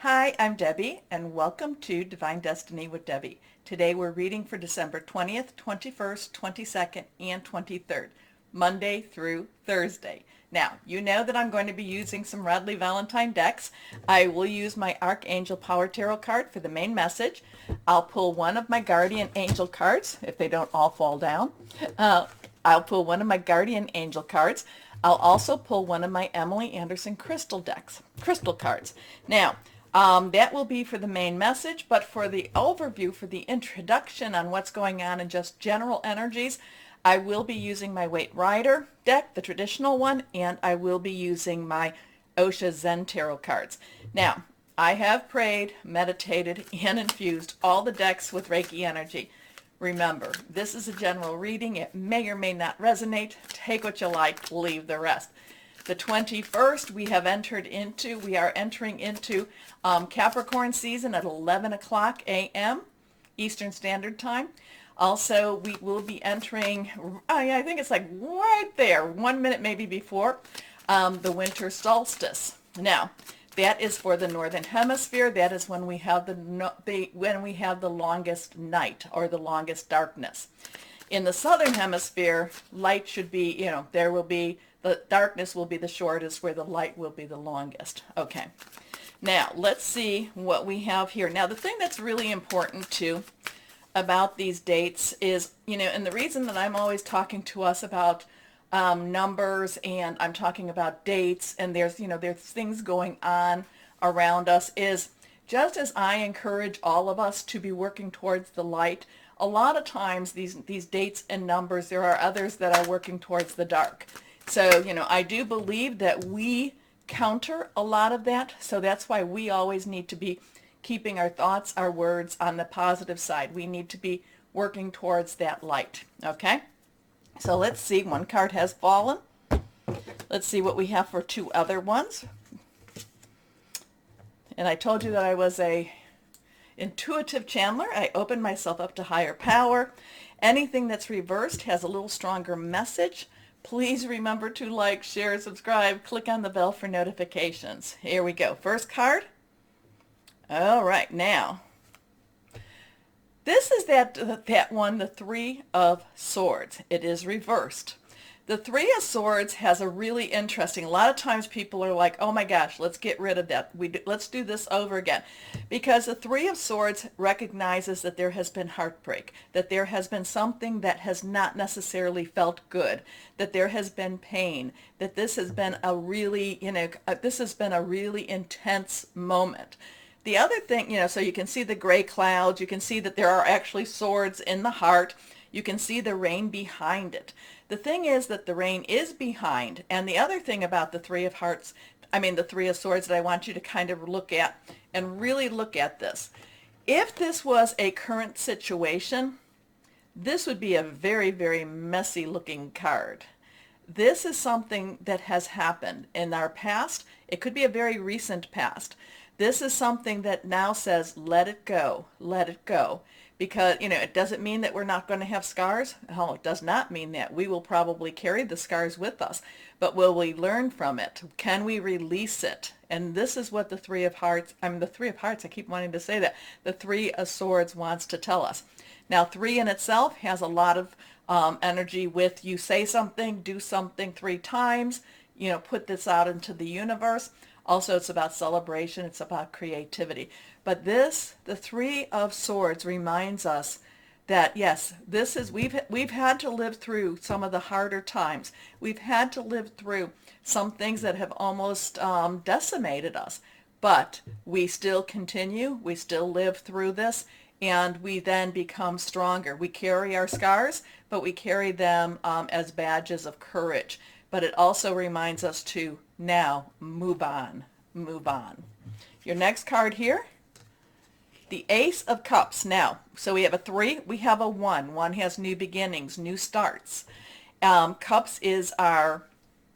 Hi, I'm Debbie, and welcome to Divine Destiny with Debbie. Today we're reading for December 20th, 21st, 22nd, and 23rd, Monday through Thursday. Now, you know that I'm going to be using some Radley Valentine decks. I will use my Archangel Power Tarot card for the main message. I'll pull one of my Guardian Angel cards, if they don't all fall down. I'll pull one of my Guardian Angel cards. I'll also pull one of my Emily Anderson crystal cards. Now, that will be for the main message, but for the overview, for the introduction on what's going on and just general energies, I will be using my Waite Rider deck, the traditional one, and I will be using my Osha Zen Tarot cards. Now, I have prayed, meditated, and infused all the decks with Reiki energy. Remember, this is a general reading. It may or may not resonate. Take what you like, leave the rest. The 21st, we are entering into Capricorn season at 11 o'clock a.m. Eastern Standard Time. Also, we will be entering, I think it's like right there, 1 minute maybe before, the winter solstice. Now, that is for the Northern Hemisphere. That is when we have the longest night or the longest darkness. In the Southern Hemisphere, light should be, the darkness will be the shortest, where the light will be the longest. Okay. Now, let's see what we have here. Now, the thing that's really important too about these dates is, and the reason that I'm always talking to us about numbers, and I'm talking about dates, and there's things going on around us, is just as I encourage all of us to be working towards the light, a lot of times these dates and numbers, there are others that are working towards the dark. So, I do believe that we counter a lot of that. So that's why we always need to be keeping our thoughts, our words on the positive side. We need to be working towards that light. Okay? So let's see. One card has fallen. Let's see what we have for two other ones. And I told you that I was a intuitive channeler. I opened myself up to higher power. Anything that's reversed has a little stronger message. Please remember to like, share, subscribe, click on the bell for notifications. Here we go. First card. All right, now, this is that one, the Three of Swords. It is reversed. The Three of Swords has a really interesting, a lot of times people are like, oh my gosh, let's get rid of that. Let's do this over again. Because the Three of Swords recognizes that there has been heartbreak, that there has been something that has not necessarily felt good, that there has been pain, that this has been a really, this has been a really intense moment. The other thing, so you can see the gray clouds, you can see that there are actually swords in the heart, you can see the rain behind it. The thing is that the rain is behind, and the other thing about the Three of Swords that I want you to kind of look at and really look at this. If this was a current situation, this would be a very, very messy looking card. This is something that has happened in our past. It could be a very recent past. This is something that now says, let it go, let it go. Because, it doesn't mean that we're not going to have scars. Oh, it does not mean that. We will probably carry the scars with us. But will we learn from it? Can we release it? And this is what the Three of Hearts, I keep wanting to say that. The Three of Swords wants to tell us. Now, three in itself has a lot of energy with you say something, do something 3 times, put this out into the universe. Also, it's about celebration. It's about creativity. But this, the Three of Swords, reminds us that, yes, this is, we've had to live through some of the harder times. We've had to live through some things that have almost decimated us. But we still continue. We still live through this. And we then become stronger. We carry our scars, but we carry them as badges of courage. But it also reminds us to now move on, move on. Your next card here, the Ace of Cups. Now, so we have a 3, we have a 1. 1 has new beginnings, new starts. Cups is our,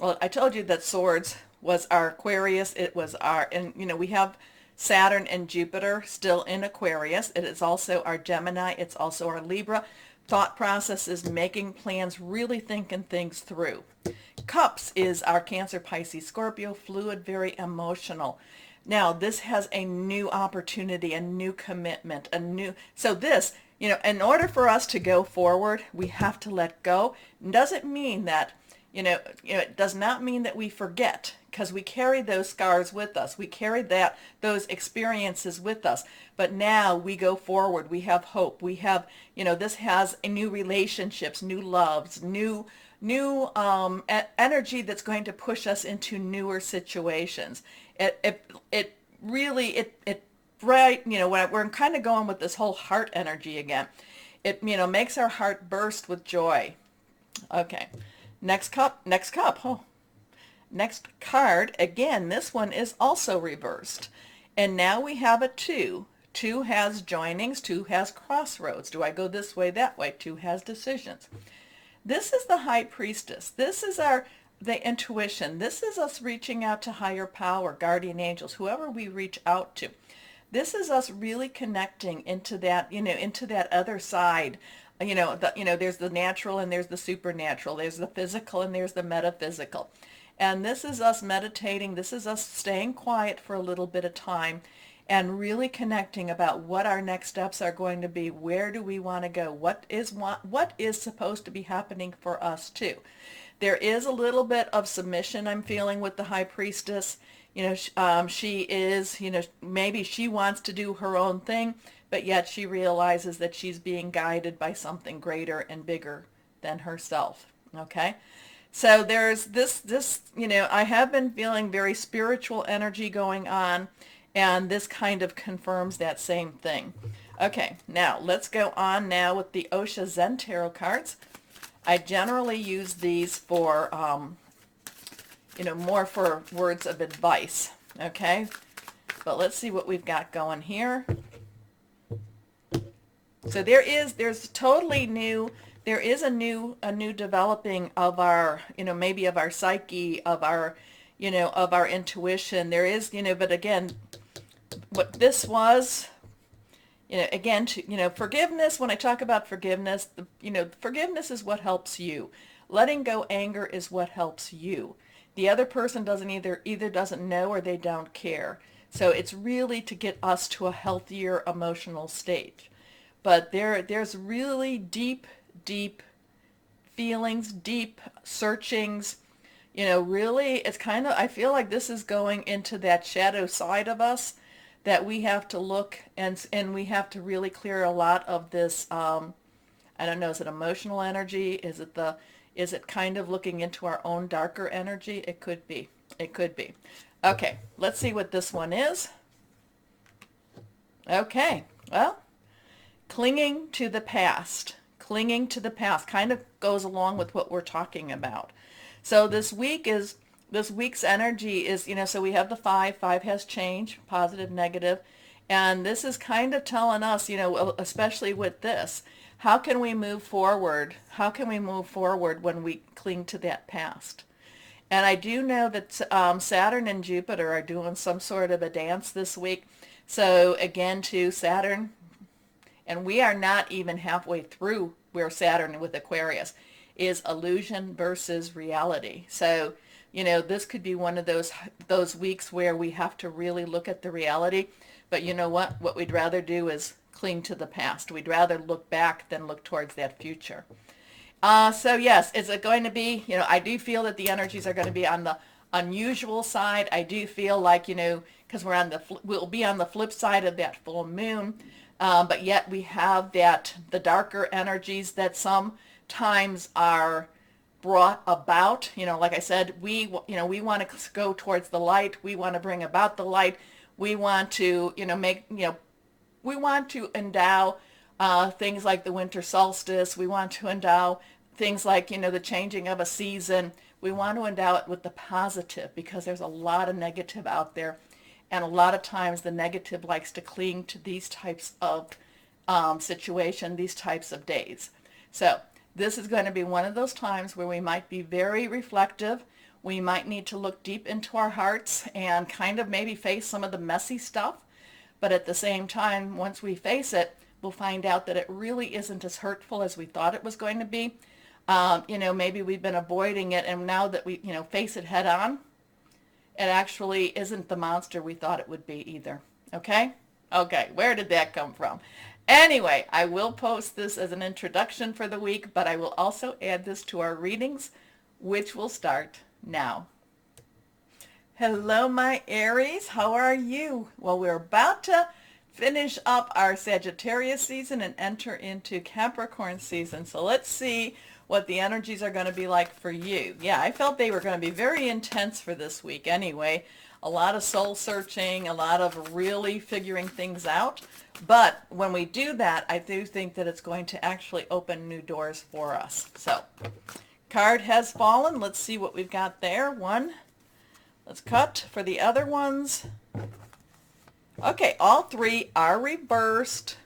well, I told you that Swords was our Aquarius. It was our, and we have Saturn and Jupiter still in Aquarius. It is also our Gemini. It's also our Libra. Thought process is making plans, really thinking things through. Cups is our Cancer, Pisces, Scorpio, fluid, very emotional. Now this has a new opportunity, a new commitment, a new, so this, in order for us to go forward, we have to let go. Doesn't mean that, it does not mean that we forget, because we carry those scars with us. We carry those experiences with us. But now we go forward. We have hope. We have, this has a new relationships, new loves, new energy that's going to push us into newer situations. It really, right, when we're kind of going with this whole heart energy again, it, makes our heart burst with joy. Okay, next cup, oh, next card, again, this one is also reversed. And now we have a 2. 2 has joinings, 2 has crossroads. Do I go this way, that way? 2 has decisions. This is the High Priestess. This is the intuition. This is us reaching out to higher power, guardian angels, whoever we reach out to. This is us really connecting into that, into that other side. There's the natural and there's the supernatural. There's the physical and there's the metaphysical. And this is us meditating. This is us staying quiet for a little bit of time and really connecting about what our next steps are going to be. Where do we want to go? What is supposed to be happening for us too? There is a little bit of submission I'm feeling with the High Priestess. She is, maybe she wants to do her own thing, but yet she realizes that she's being guided by something greater and bigger than herself. Okay? So there's this, I have been feeling very spiritual energy going on, and this kind of confirms that same thing. Okay, now let's go on now with the Osha Zen Tarot cards. I generally use these for, more for words of advice, okay? But let's see what we've got going here. So there's totally new, there is a new developing of our, maybe of our psyche, of our, of our intuition. There is, but again, what this was, again, forgiveness, when I talk about forgiveness, forgiveness is what helps you. Letting go anger is what helps you. The other person doesn't either doesn't know or they don't care. So it's really to get us to a healthier emotional state. But there's really deep feelings, deep searchings. Really, it's kind of, I feel like this is going into that shadow side of us that we have to look and we have to really clear a lot of this, I don't know, is it emotional energy? Is it kind of looking into our own darker energy? It could be. It could be. Okay, let's see what this one is. Okay, well, clinging to the past. Clinging to the past kind of goes along with what we're talking about. So this week's energy is, so we have the 5. 5 has change, positive, negative. And this is kind of telling us, especially with this, how can we move forward? How can we move forward when we cling to that past? And I do know that Saturn and Jupiter are doing some sort of a dance this week. So again, to Saturn, and we are not even halfway through where Saturn with Aquarius is illusion versus reality. So, this could be one of those weeks where we have to really look at the reality. But you know what? What we'd rather do is cling to the past. We'd rather look back than look towards that future. So yes, is it going to be, I do feel that the energies are going to be on the unusual side. I do feel like, because we'll be on the flip side of that full moon. But yet we have the darker energies that sometimes are brought about. Like I said, we want to go towards the light. We want to bring about the light. We want to, we want to endow things like the winter solstice. We want to endow things like, the changing of a season. We want to endow it with the positive, because there's a lot of negative out there. And a lot of times the negative likes to cling to these types of situation, these types of days. So this is going to be one of those times where we might be very reflective. We might need to look deep into our hearts and kind of maybe face some of the messy stuff. But at the same time, once we face it, we'll find out that it really isn't as hurtful as we thought it was going to be. Maybe we've been avoiding it, and now that we, face it head on, it actually isn't the monster we thought it would be either. Okay? Okay, where did that come from? Anyway, I will post this as an introduction for the week, but I will also add this to our readings, which will start now. Hello, my Aries. How are you? Well, we're about to finish up our Sagittarius season and enter into Capricorn season. So let's see what the energies are going to be like for you. Yeah, I felt they were going to be very intense for this week anyway. A lot of soul searching, a lot of really figuring things out. But when we do that, I do think that it's going to actually open new doors for us. So, card has fallen. Let's see what we've got there. One. Let's cut for the other ones. Okay, all three are reversed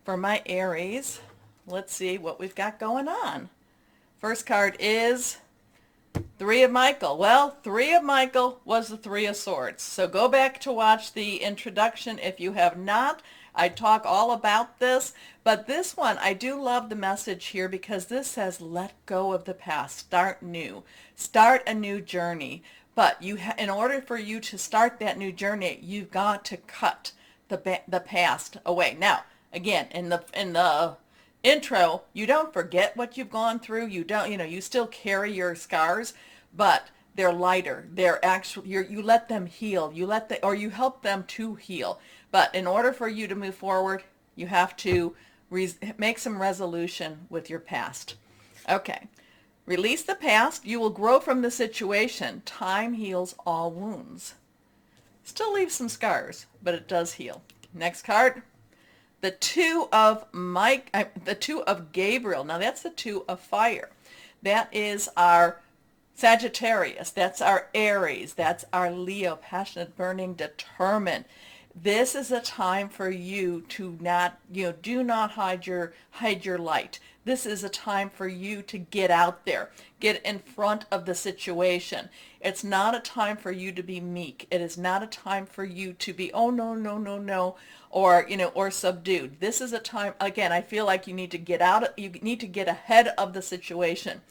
for my Aries. Let's see what we've got going on. First card is Three of Michael. Well, Three of Michael was the Three of Swords. So go back to watch the introduction if you have not. I talk all about this, but this one, I do love the message here because this says let go of the past, start new, start a new journey. But in order for you to start that new journey, you've got to cut the past away. Now, again, in the intro, you don't forget what you've gone through. You don't, you still carry your scars, but they're lighter. They're actually, you let them heal. Or you help them to heal. But in order for you to move forward, you have to make some resolution with your past. Okay. Release the past. You will grow from the situation. Time heals all wounds. Still leaves some scars, but it does heal. Next card. The Two of Gabriel. Now that's the Two of Fire. That is our Sagittarius. That's our Aries. That's our Leo. Passionate, burning, determined. This is a time for you to not, do not hide your light. This is a time for you to get out there, get in front of the situation. It's not a time for you to be meek. It is not a time for you to be, oh, no, no, no, no, or subdued. This is a time, again, I feel like you need to get out, you need to get ahead of the situation.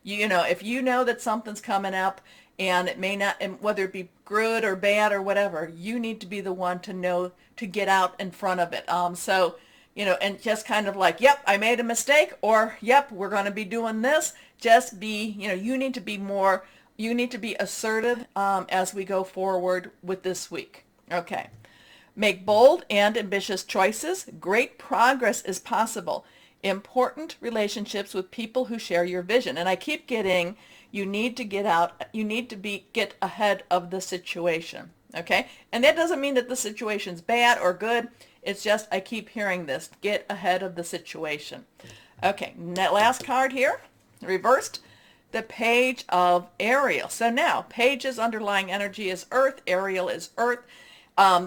If you know that something's coming up, and it may not, and whether it be good or bad or whatever, you need to be the one to know to get out in front of it. And just kind of like, yep, I made a mistake, or yep, we're going to be doing this. Just be, you need to be more, you need to be assertive as we go forward with this week. Okay. Make bold and ambitious choices. Great progress is possible. Important relationships with people who share your vision. And I keep getting, you need to get out, you need to get ahead of the situation, okay? And that doesn't mean that the situation's bad or good. It's just, I keep hearing this, get ahead of the situation. Okay, last card here, reversed, the Page of Ariel. So now, Page's underlying energy is Earth, Ariel is Earth.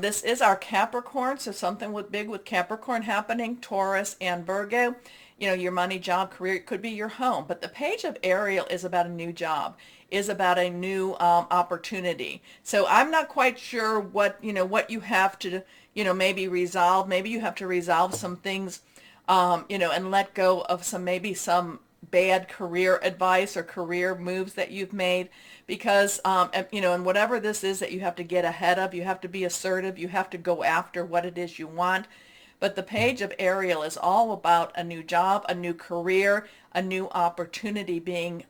This is our Capricorn, so something big with Capricorn happening, Taurus and Virgo. Your money, job, career, it could be your home. But the Page of Ariel is about a new job, is about a new opportunity. So I'm not quite sure what you have to, maybe resolve. Maybe you have to resolve some things, and let go of some bad career advice or career moves that you've made, because and whatever this is that you have to get ahead of, you have to be assertive, you have to go after what it is you want. But the Page of Ariel is all about a new job, a new career, a new opportunity being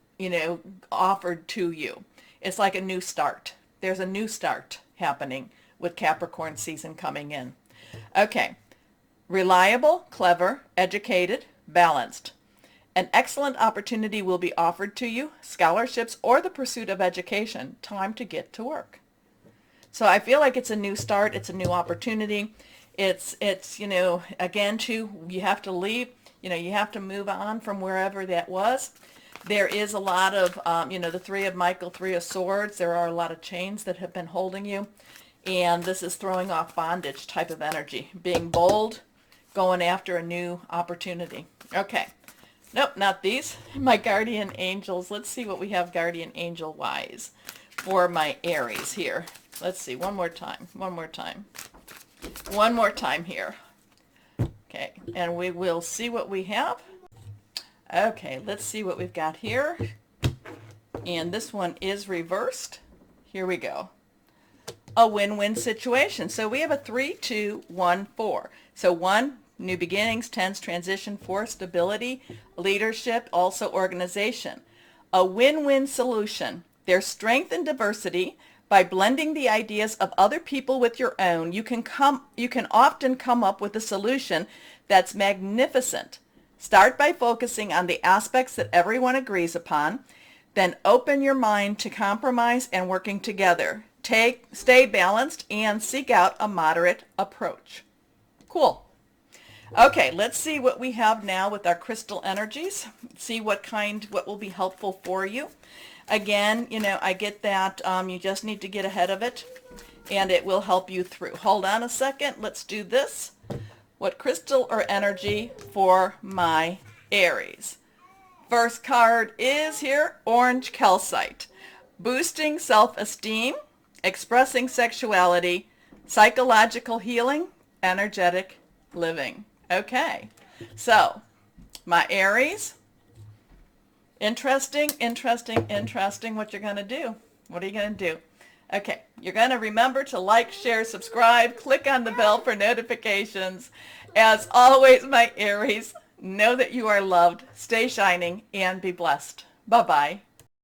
offered to you. It's like a new start. There's a new start happening with Capricorn season coming in. Okay, reliable, clever, educated, balanced. An excellent opportunity will be offered to you, scholarships or the pursuit of education. Time to get to work. So I feel like it's a new start. It's a new opportunity. It's again, you have to leave, you have to move on from wherever that was. There is a lot of, the Three of Michael, Three of Swords. There are a lot of chains that have been holding you. And this is throwing off bondage type of energy. Being bold, going after a new opportunity. Okay. Nope, not these. My guardian angels. Let's see what we have guardian angel-wise for my Aries here. Let's see, one more time here. Okay, and we will see what we have. Okay, let's see what we've got here. And this one is reversed. Here we go. A win-win situation. So we have a 3, 2, 1, 4. So 1, new beginnings, tense, transition, 4, stability, leadership, also organization. A win-win solution. There's strength in diversity. By blending the ideas of other people with your own, you can often come up with a solution that's magnificent. Start by focusing on the aspects that everyone agrees upon. Then open your mind to compromise and working together. Stay balanced and seek out a moderate approach. Cool. Okay, let's see what we have now with our crystal energies. See what will be helpful for you. Again, I get that you just need to get ahead of it, and it will help you through. Hold on a second. Let's do this. What crystal or energy for my Aries? First card is here, orange calcite. Boosting self-esteem, expressing sexuality, psychological healing, energetic living. Okay, so my Aries, interesting what you're going to do. What are you going to do? Okay, you're going to remember to like, share, subscribe, click on the bell for notifications. As always, my Aries, know that you are loved, stay shining, and be blessed. Bye-bye.